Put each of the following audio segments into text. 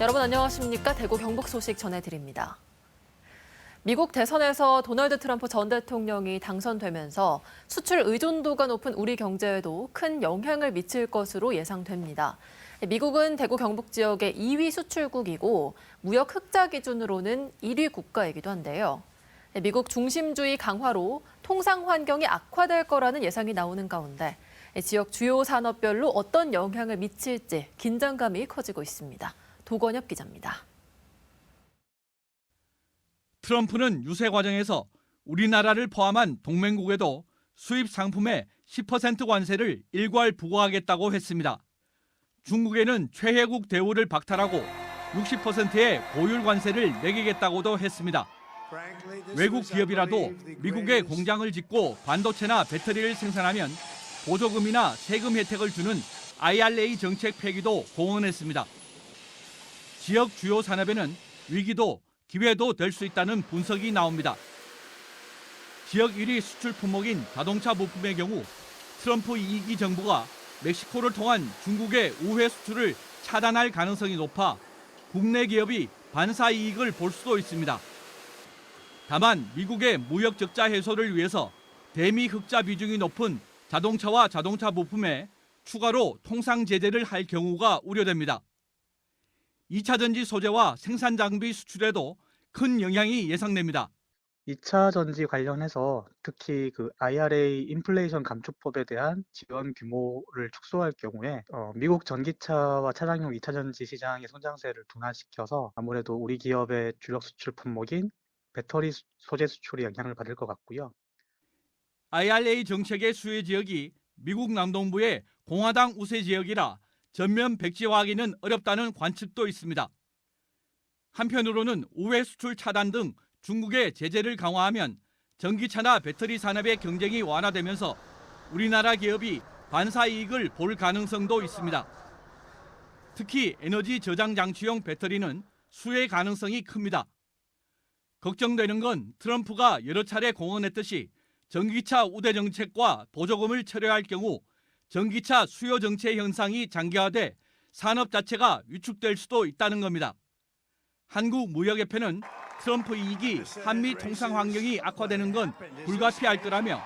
여러분 안녕하십니까? 대구 경북 소식 전해드립니다. 미국 대선에서 도널드 트럼프 전 대통령이 당선되면서 수출 의존도가 높은 우리 경제에도 큰 영향을 미칠 것으로 예상됩니다. 미국은 대구 경북 지역의 2위 수출국이고 무역 흑자 기준으로는 1위 국가이기도 한데요. 미국 중심주의 강화로 통상 환경이 악화될 거라는 예상이 나오는 가운데 지역 주요 산업별로 어떤 영향을 미칠지 긴장감이 커지고 있습니다. 도건엽 기자입니다. 트럼프는 유세 과정에서 우리나라를 포함한 동맹국에도 수입 상품에 10% 관세를 일괄 부과하겠다고 했습니다. 중국에는 최혜국 대우를 박탈하고 60%의 고율 관세를 매기겠다고도 했습니다. 외국 기업이라도 미국에 공장을 짓고 반도체나 배터리를 생산하면 보조금이나 세금 혜택을 주는 IRA 정책 폐기도 공언했습니다. 지역 주요 산업에는 위기도 기회도 될 수 있다는 분석이 나옵니다. 지역 1위 수출 품목인 자동차 부품의 경우 트럼프 2기 정부가 멕시코를 통한 중국의 우회 수출을 차단할 가능성이 높아 국내 기업이 반사 이익을 볼 수도 있습니다. 다만 미국의 무역 적자 해소를 위해서 대미 흑자 비중이 높은 자동차와 자동차 부품에 추가로 통상 제재를 할 경우가 우려됩니다. 2차 전지 소재와 생산 장비 수출에도 큰 영향이 예상됩니다. 2차 전지 관련해서 특히 IRA 인플레이션 감축법에 대한 지원 규모를 축소할 경우에 미국 전기차와 차량용 2차 전지 시장의 성장세를 둔화시켜서 아무래도 우리 기업의 주력 수출 품목인 배터리 소재 수출이 영향을 받을 것 같고요. IRA 정책의 수혜 지역이 미국 남동부의 공화당 우세 지역이라 전면 백지화하기는 어렵다는 관측도 있습니다. 한편으로는 우회 수출 차단 등 중국의 제재를 강화하면 전기차나 배터리 산업의 경쟁이 완화되면서 우리나라 기업이 반사 이익을 볼 가능성도 있습니다. 특히 에너지 저장 장치용 배터리는 수혜 가능성이 큽니다. 걱정되는 건 트럼프가 여러 차례 공언했듯이 전기차 우대 정책과 보조금을 철회할 경우 전기차 수요 정체 현상이 장기화돼 산업 자체가 위축될 수도 있다는 겁니다. 한국무역협회는 트럼프 2기 한미 통상 환경이 악화되는 건 불가피할 거라며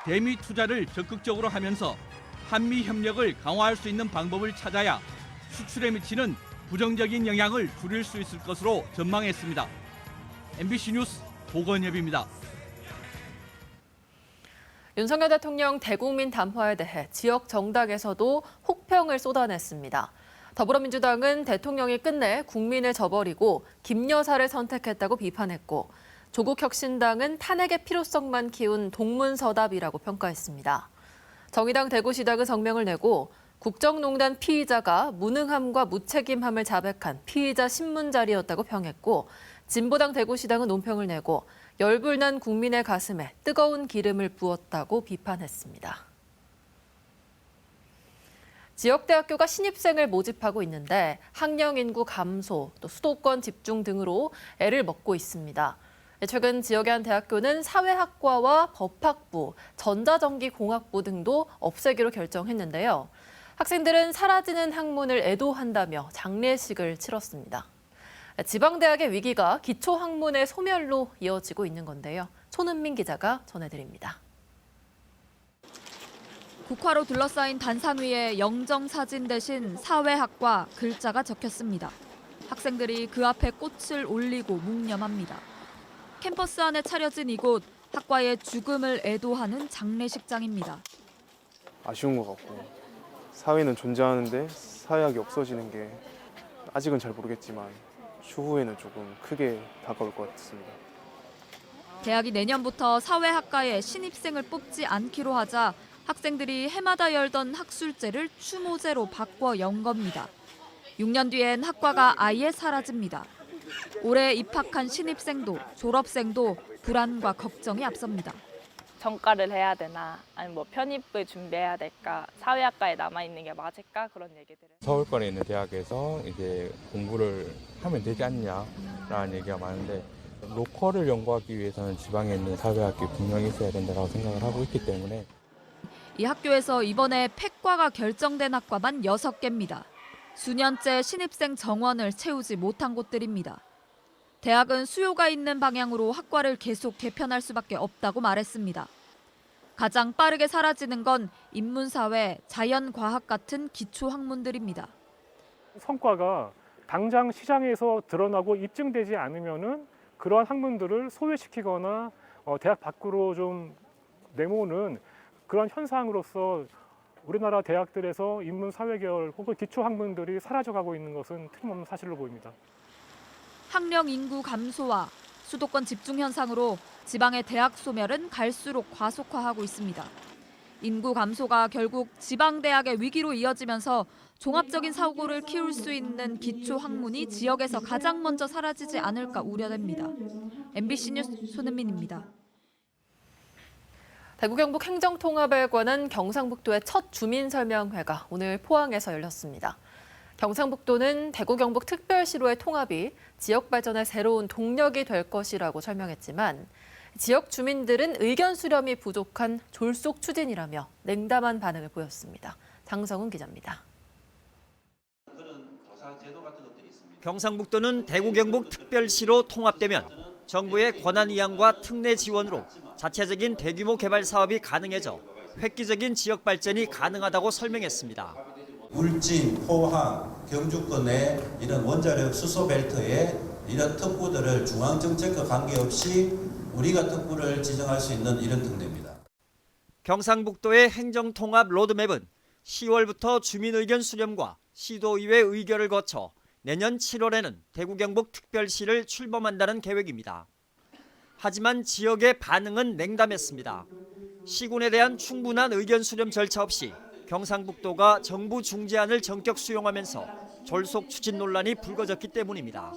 대미 투자를 적극적으로 하면서 한미 협력을 강화할 수 있는 방법을 찾아야 수출에 미치는 부정적인 영향을 줄일 수 있을 것으로 전망했습니다. MBC 뉴스 도건엽입니다. 윤석열 대통령 대국민 담화에 대해 지역 정당에서도 혹평을 쏟아냈습니다. 더불어민주당은 대통령이 끝내 국민을 저버리고 김 여사를 선택했다고 비판했고 조국혁신당은 탄핵의 필요성만 키운 동문서답이라고 평가했습니다. 정의당 대구시당은 성명을 내고 국정농단 피의자가 무능함과 무책임함을 자백한 피의자 신문 자리였다고 평했고 진보당 대구시당은 논평을 내고 열불난 국민의 가슴에 뜨거운 기름을 부었다고 비판했습니다. 지역대학교가 신입생을 모집하고 있는데 학령 인구 감소, 또 수도권 집중 등으로 애를 먹고 있습니다. 최근 지역의 한 대학교는 사회학과와 법학부, 전자전기공학부 등도 없애기로 결정했는데요. 학생들은 사라지는 학문을 애도한다며 장례식을 치렀습니다. 지방대학의 위기가 기초학문의 소멸로 이어지고 있는 건데요. 손은민 기자가 전해드립니다. 국화로 둘러싸인 단상 위에 영정사진 대신 사회학과 글자가 적혔습니다. 학생들이 그 앞에 꽃을 올리고 묵념합니다. 캠퍼스 안에 차려진 이곳, 학과의 죽음을 애도하는 장례식장입니다. 아쉬운 것 같고 사회는 존재하는데 사회학이 없어지는 게 아직은 잘 모르겠지만 추후에는 조금 크게 다가올 것 같습니다. 대학이 내년부터 사회학과에 신입생을 뽑지 않기로 하자 학생들이 해마다 열던 학술제를 추모제로 바꿔 연 겁니다. 6년 뒤엔 학과가 아예 사라집니다. 올해 입학한 신입생도 졸업생도 불안과 걱정이 앞섭니다. 전과를 해야 되나 아니면 뭐 편입을 준비해야 될까 사회학과에 남아있는 게 맞을까 그런 얘기들을 서울권에 있는 대학에서 이제 공부를 하면 되지 않냐라는 얘기가 많은데 로컬을 연구하기 위해서는 지방에 있는 사회학이 분명히 있어야 된다고 생각을 하고 있기 때문에 이 학교에서 이번에 폐과가 결정된 학과만 6개입니다. 수년째 신입생 정원을 채우지 못한 곳들입니다. 대학은 수요가 있는 방향으로 학과를 계속 개편할 수밖에 없다고 말했습니다. 가장 빠르게 사라지는 건 인문사회, 자연과학 같은 기초학문들입니다. 성과가 당장 시장에서 드러나고 입증되지 않으면은 그러한 학문들을 소외시키거나 대학 밖으로 좀 내모는 그런 현상으로서 우리나라 대학들에서 인문사회계열 혹은 기초학문들이 사라져가고 있는 것은 틀림없는 사실로 보입니다. 학령 인구 감소와 수도권 집중 현상으로 지방의 대학 소멸은 갈수록 과속화하고 있습니다. 인구 감소가 결국 지방 대학의 위기로 이어지면서 종합적인 사고를 키울 수 있는 기초 학문이 지역에서 가장 먼저 사라지지 않을까 우려됩니다. MBC 뉴스 손은민입니다. 대구 경북 행정통합에 관한 경상북도의 첫 주민설명회가 오늘 포항에서 열렸습니다. 경상북도는 대구 경북 특별시로의 통합이 지역 발전의 새로운 동력이 될 것이라고 설명했지만 지역 주민들은 의견 수렴이 부족한 졸속 추진이라며 냉담한 반응을 보였습니다. 장성훈 기자입니다. 경상북도는 대구 경북 특별시로 통합되면 정부의 권한 이양과 특례 지원으로 자체적인 대규모 개발 사업이 가능해져 획기적인 지역 발전이 가능하다고 설명했습니다. 울진, 포항, 경주권의 이런 원자력 수소 벨트에 이런 특구들을 중앙정책과 관계없이 우리가 특구를 지정할 수 있는 이런 특례입니다. 경상북도의 행정통합 로드맵은 10월부터 주민의견 수렴과 시도의회 의결을 거쳐 내년 7월에는 대구 경북 특별시를 출범한다는 계획입니다. 하지만 지역의 반응은 냉담했습니다. 시군에 대한 충분한 의견 수렴 절차 없이 경상북도가 정부 중재안을 전격 수용하면서 졸속 추진 논란이 불거졌기 때문입니다.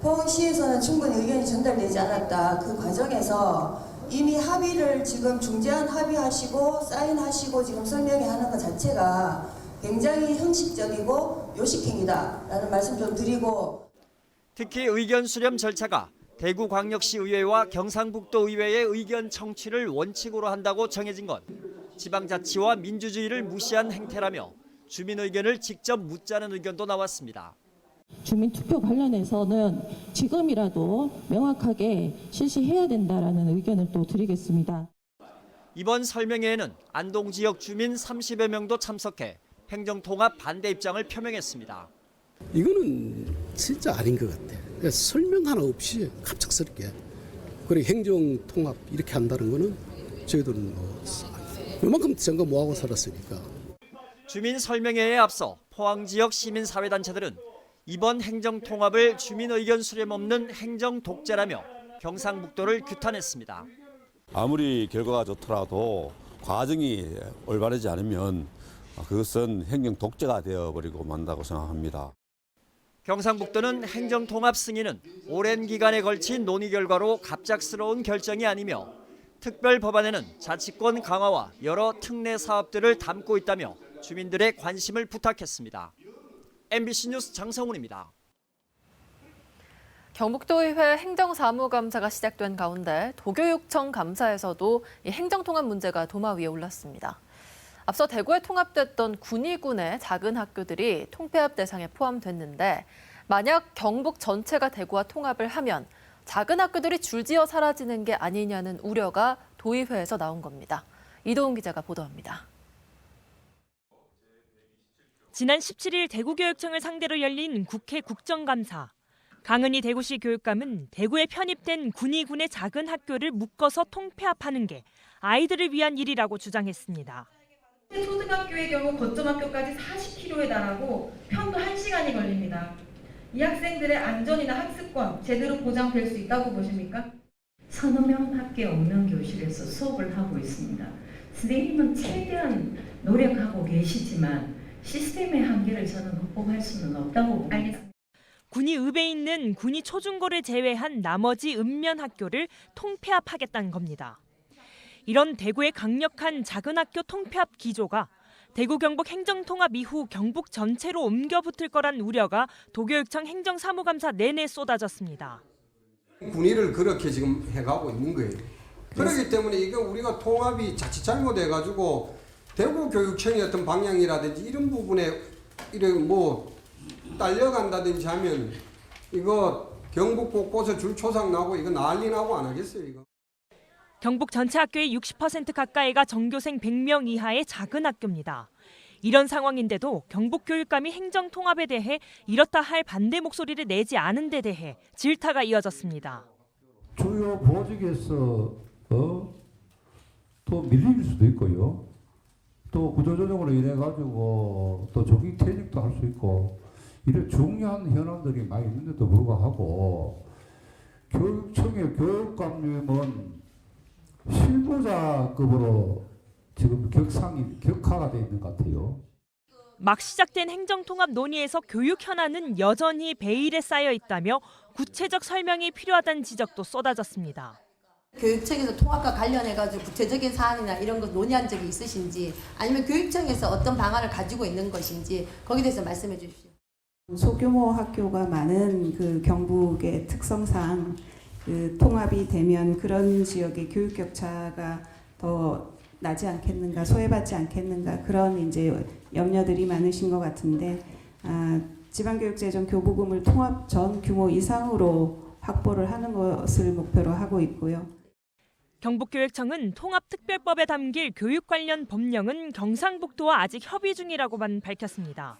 포항시에서는 충분히 의견이 전달되지 않았다. 그 과정에서 이미 합의를 지금 중재안 합의하시고 사인하시고 지금 설명회 하는 것 자체가 굉장히 형식적이고 요식행위다라는 말씀 좀 드리고, 특히 의견 수렴 절차가 대구광역시 의회와 경상북도 의회의 의견 청취를 원칙으로 한다고 정해진 건 지방자치와 민주주의를 무시한 행태라며 주민 의견을 직접 묻자는 의견도 나왔습니다. 주민투표 관련해서는 지금이라도 명확하게 실시해야 된다라는 의견을 또 드리겠습니다. 이번 설명회에는 안동 지역 주민 30여 명도 참석해 행정통합 반대 입장을 표명했습니다. 이거는 진짜 아닌 것 같아. 그러니까 설명 하나 없이 갑작스럽게 그리고 행정통합 이렇게 한다는 거는 저희들은 이만큼 생각 뭐하고 살았으니까. 주민 설명회에 앞서 포항 지역 시민사회단체들은 이번 행정통합을 주민 의견 수렴 없는 행정 독재라며 경상북도를 규탄했습니다. 아무리 결과가 좋더라도 과정이 올바르지 않으면 그것은 행정 독재가 되어버리고 만다고 생각합니다. 경상북도는 행정통합 승인은 오랜 기간에 걸친 논의 결과로 갑작스러운 결정이 아니며 특별 법안에는 자치권 강화와 여러 특례 사업들을 담고 있다며 주민들의 관심을 부탁했습니다. MBC 뉴스 장성훈입니다. 경북도의회 행정사무감사가 시작된 가운데 도교육청 감사에서도 이 행정통합 문제가 도마 위에 올랐습니다. 앞서 대구에 통합됐던 군위군의 작은 학교들이 통폐합 대상에 포함됐는데 만약 경북 전체가 대구와 통합을 하면 작은 학교들이 줄지어 사라지는 게 아니냐는 우려가 도의회에서 나온 겁니다. 이도훈 기자가 보도합니다. 지난 17일 대구교육청을 상대로 열린 국회 국정감사. 강은희 대구시 교육감은 대구에 편입된 군위군의 작은 학교를 묶어서 통폐합하는 게 아이들을 위한 일이라고 주장했습니다. 초등학교의 경우 거점 학교까지 40km에 달하고 편도 1시간이 걸립니다. 이 학생들의 안전이나 학습권 제대로 보장될 수 있다고 보십니까? 서너 명 밖에 없는 교실에서 수업을 하고 있습니다. 선생님은 최대한 노력하고 계시지만 시스템의 한계를 저는 극복할 수는 없다고 봅니다. 군위읍에 있는 군위 초중고를 제외한 나머지 읍면 학교를 통폐합하겠다는 겁니다. 이런 대구의 강력한 작은 학교 통폐합 기조가 대구 경북 행정통합 이후 경북 전체로 옮겨 붙을 거란 우려가 도교육청 행정사무감사 내내 쏟아졌습니다. 군위를 그렇게 지금 해가고 있는 거예요. 그렇기 때문에 이거 우리가 통합이 자칫 잘못해가지고 대구 교육청의 어떤 방향이라든지 이런 부분에 이런 뭐 딸려간다든지 하면 이거 경북 곳곳에 줄 초상 나고 이거 난리 나고 안 하겠어요, 이거. 경북 전체 학교의 60% 가까이가 전교생 100명 이하의 작은 학교입니다. 이런 상황인데도 경북교육감이 행정통합에 대해 이렇다 할 반대 목소리를 내지 않은 데 대해 질타가 이어졌습니다. 주요 보직에서 또 밀릴 수도 있고요. 또 구조조정으로 인해 가지고 또 조기 퇴직도 할 수 있고 이런 중요한 현안들이 많이 있는데도 불구하고 교육청의 교육감님은 실무자급으로 지금 격하가 돼 있는 것 같아요. 막 시작된 행정통합 논의에서 교육 현안은 여전히 베일에 쌓여 있다며 구체적 설명이 필요하다는 지적도 쏟아졌습니다. 교육청에서 통합과 관련해가지고 구체적인 사안이나 이런 거 논의한 적이 있으신지 아니면 교육청에서 어떤 방안을 가지고 있는 것인지 거기에 대해서 말씀해 주십시오. 소규모 학교가 많은 그 경북의 특성상 그 통합이 되면 그런 지역의 교육 격차가 더 나지 않겠는가, 소외받지 않겠는가 그런 이제 염려들이 많으신 것 같은데 지방교육재정 교부금을 통합 전 규모 이상으로 확보를 하는 것을 목표로 하고 있고요. 경북교육청은 통합특별법에 담길 교육 관련 법령은 경상북도와 아직 협의 중이라고만 밝혔습니다.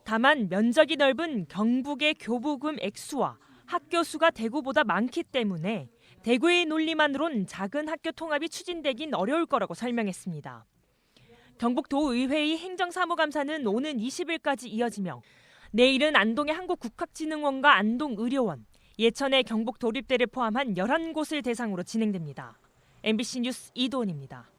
다만 면적이 넓은 경북의 교부금 액수와 학교 수가 대구보다 많기 때문에 대구의 논리만으론 작은 학교 통합이 추진되긴 어려울 거라고 설명했습니다. 경북도의회의 행정사무감사는 오는 20일까지 이어지며 내일은 안동의 한국국학진흥원과 안동의료원, 예천의 경북도립대를 포함한 11곳을 대상으로 진행됩니다. MBC 뉴스 이도은입니다.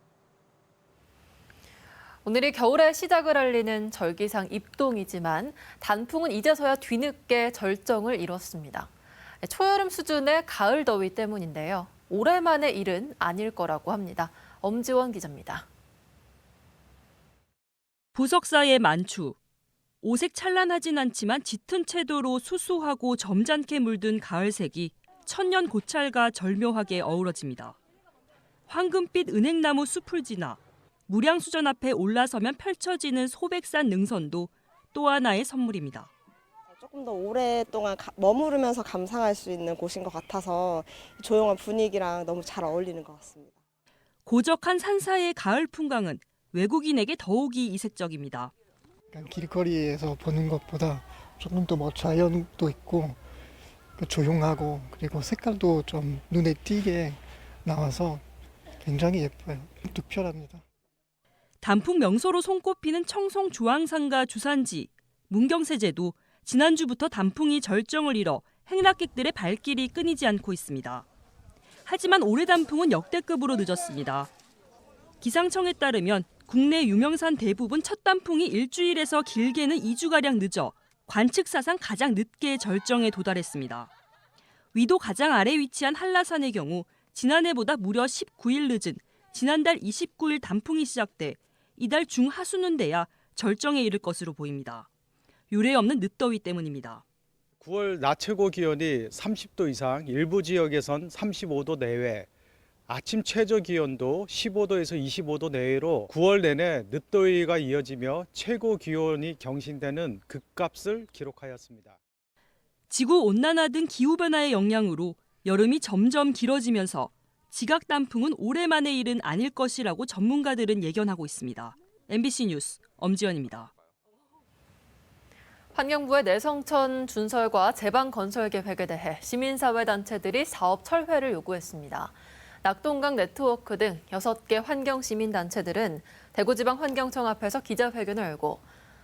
오늘이 겨울의 시작을 알리는 절기상 입동이지만 단풍은 이제서야 뒤늦게 절정을 이뤘습니다. 초여름 수준의 가을 더위 때문인데요. 오랜만의 일은 아닐 거라고 합니다. 엄지원 기자입니다. 부석사의 만추. 오색 찬란하진 않지만 짙은 채도로 수수하고 점잖게 물든 가을색이 천년 고찰과 절묘하게 어우러집니다. 황금빛 은행나무 숲을 지나 무량수전 앞에 올라서면 펼쳐지는 소백산 능선도 또 하나의 선물입니다. 조금 더 오랫동안 머무르면서 감상할 수 있는 곳인 것 같아서 조용한 분위기랑 너무 잘 어울리는 것 같습니다. 고적한 산사의 가을 풍광은 외국인에게 더욱이 이색적입니다. 길거리에서 보는 것보다 조금 더 자연도 있고 조용하고 그리고 색깔도 좀 눈에 띄게 나와서 굉장히 예뻐요. 특별합니다. 단풍 명소로 손꼽히는 청송 주황산과 주산지, 문경세제도 지난주부터 단풍이 절정을 이뤄 행락객들의 발길이 끊이지 않고 있습니다. 하지만 올해 단풍은 역대급으로 늦었습니다. 기상청에 따르면 국내 유명산 대부분 첫 단풍이 일주일에서 길게는 2주가량 늦어 관측사상 가장 늦게 절정에 도달했습니다. 위도 가장 아래 위치한 한라산의 경우 지난해보다 무려 19일 늦은 지난달 29일 단풍이 시작돼 이달 중하순은 돼야 절정에 이를 것으로 보입니다. 유례없는 늦더위 때문입니다. 9월 낮 최고 기온이 30도 이상, 일부 지역에선 35도 내외, 아침 최저 기온도 15도에서 25도 내외로 9월 내내 늦더위가 이어지며 최고 기온이 경신되는 극값을 기록하였습니다. 지구온난화 등 기후변화의 영향으로 여름이 점점 길어지면서 지각 단풍은 오랜만의 일은 아닐 것이라고 전문가들은 예견하고 있습니다. MBC 뉴스 엄지연입니다. 환경부의 내성천 준설과 제방 건설 계획에 대해 시민사회단체들이 사업 철회를 요구했습니다. 낙동강 네트워크 등 6개 환경시민단체들은 대구지방환경청 앞에서 기자회견을 열고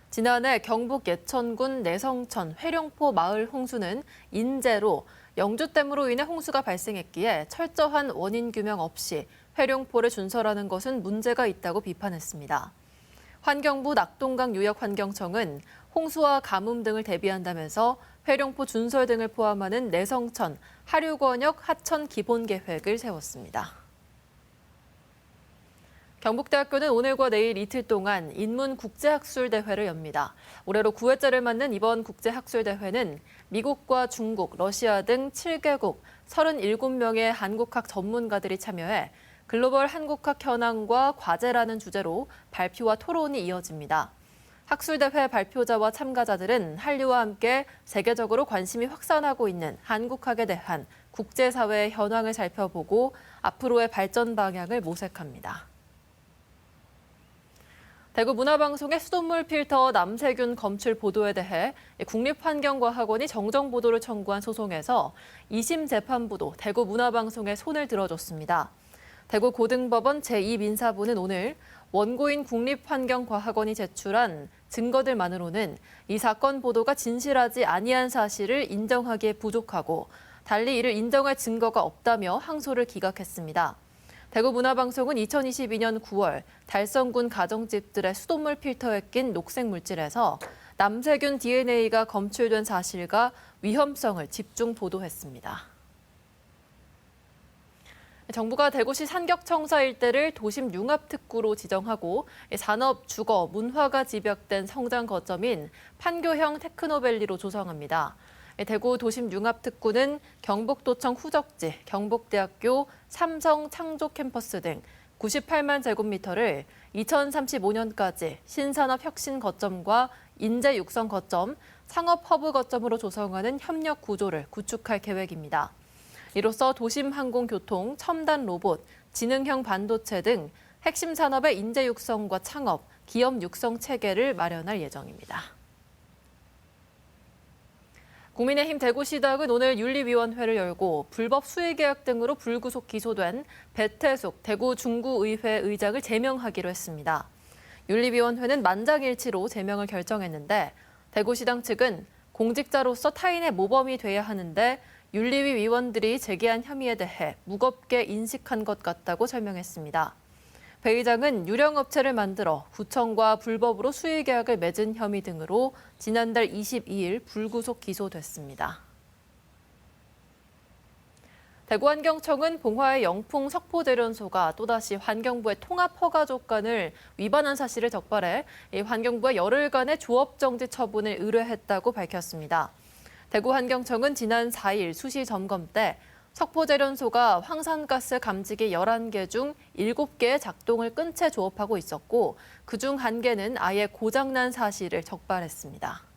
지난해 경북 예천군 내성천 회룡포 마을 홍수는 인재로 영주댐으로 인해 홍수가 발생했기에 철저한 원인 규명 없이 회룡포를 준설하는 것은 문제가 있다고 비판했습니다. 환경부 낙동강 유역환경청은 홍수와 가뭄 등을 대비한다면서 회룡포 준설 등을 포함하는 내성천, 하류권역 하천 기본계획을 세웠습니다. 경북대학교는 오늘과 내일 이틀 동안 인문국제학술대회를 엽니다. 올해로 9회째를 맞는 이번 국제학술대회는 미국과 중국, 러시아 등 7개국 37명의 한국학 전문가들이 참여해 글로벌 한국학 현황과 과제라는 주제로 발표와 토론이 이어집니다. 학술대회 발표자와 참가자들은 한류와 함께 세계적으로 관심이 확산하고 있는 한국학에 대한 국제사회의 현황을 살펴보고 앞으로의 발전 방향을 모색합니다. 대구 문화방송의 수돗물 필터 남세균 검출 보도에 대해 국립환경과학원이 정정보도를 청구한 소송에서 2심 재판부도 대구 문화방송에 손을 들어줬습니다. 대구 고등법원 제2민사부는 오늘 원고인 국립환경과학원이 제출한 증거들만으로는 이 사건 보도가 진실하지 아니한 사실을 인정하기에 부족하고 달리 이를 인정할 증거가 없다며 항소를 기각했습니다. 대구 문화방송은 2022년 9월 달성군 가정집들의 수돗물 필터에 낀 녹색 물질에서 남세균 DNA가 검출된 사실과 위험성을 집중 보도했습니다. 정부가 대구시 산격청사 일대를 도심 융합특구로 지정하고 산업, 주거, 문화가 집약된 성장 거점인 판교형 테크노밸리로 조성합니다. 대구 도심 융합특구는 경북도청 후적지, 경북대학교 삼성 창조 캠퍼스 등 98만 제곱미터를 2035년까지 신산업 혁신 거점과 인재 육성 거점, 상업 허브 거점으로 조성하는 협력 구조를 구축할 계획입니다. 이로써 도심 항공교통, 첨단 로봇, 지능형 반도체 등 핵심 산업의 인재 육성과 창업, 기업 육성 체계를 마련할 예정입니다. 국민의힘 대구시당은 오늘 윤리위원회를 열고 불법 수의계약 등으로 불구속 기소된 배태숙 대구 중구의회 의장을 제명하기로 했습니다. 윤리위원회는 만장일치로 제명을 결정했는데 대구시당 측은 공직자로서 타인의 모범이 돼야 하는데 윤리위 위원들이 제기한 혐의에 대해 무겁게 인식한 것 같다고 설명했습니다. 배 의장은 유령업체를 만들어 구청과 불법으로 수의계약을 맺은 혐의 등으로 지난달 22일 불구속 기소됐습니다. 대구환경청은 봉화의 영풍 석포제련소가 또다시 환경부의 통합허가 조건을 위반한 사실을 적발해 환경부에 열흘간의 조업정지 처분을 의뢰했다고 밝혔습니다. 대구환경청은 지난 4일 수시 점검 때 석포제련소가 황산가스 감지기 11개 중 7개의 작동을 끈 채 조업하고 있었고 그중 1개는 아예 고장난 사실을 적발했습니다.